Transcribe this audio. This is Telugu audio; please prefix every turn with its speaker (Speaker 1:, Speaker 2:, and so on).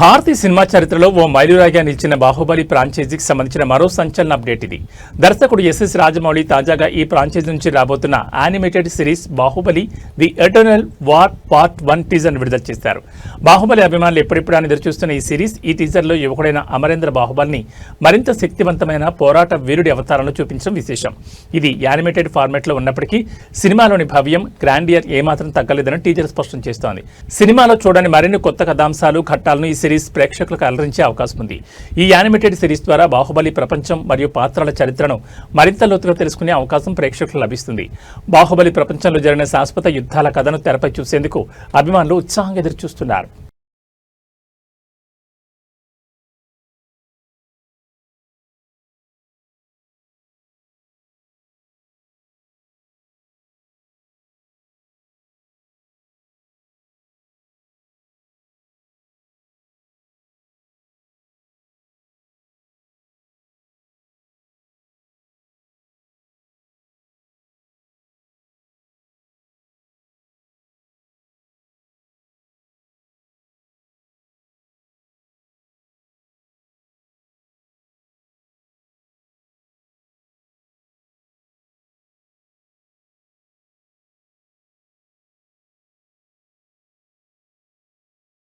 Speaker 1: భారతీయ సినిమా చరిత్రలో ఓ మైలురాయిగా నిలిచిన బాహుబలి ఫ్రాంచైజీకి సంబంధించిన మరో సంచలన అప్డేట్ ఇది. దర్శకుడు ఎస్ఎస్ రాజమౌళి తాజాగా ఈ ఫ్రాంచైజీ నుంచి రాబోతున్న animated series Baahubali the eternal war part 1 teaser విడుదల చేశారు. బాహుబలి అభిమానులు ఎప్పుడెప్పుడు అని ఎదురుచూస్తున్న ఈ సిరీస్ ఈ టీజర్లో యువకుడైన అమరేంద్ర బాహుబలిని మరింత శక్తివంతమైన పోరాట వీరుడి అవతారంలో చూపించడం విశేషం. ఇది యానిమేటెడ్ ఫార్మాట్లో ఉన్నప్పటికీ సినిమాలోని భవ్యం గ్రాండియర్ ఏమాత్రం తగ్గలేదని టీజర్ స్పష్టం చేస్తోంది. సినిమాలో చూడని మరిన్ని కొత్త కథాంశాలు ఘట్టాలను ఈ సిరీస్ ప్రేక్షకులకు అలరించే అవకాశం ఉంది. ఈ యానిమేటెడ్ సిరీస్ ద్వారా బాహుబలి ప్రపంచం మరియు పాత్రల చరిత్రను మరింత లోతుగా తెలుసుకునే అవకాశం ప్రేక్షకులకు లభిస్తుంది. బాహుబలి ప్రపంచంలో జరిగిన శాశ్వత యుద్ధాల కథను తెరపై చూసేందుకు అభిమానులు ఉత్సాహంగా ఎదురుచూస్తున్నారు.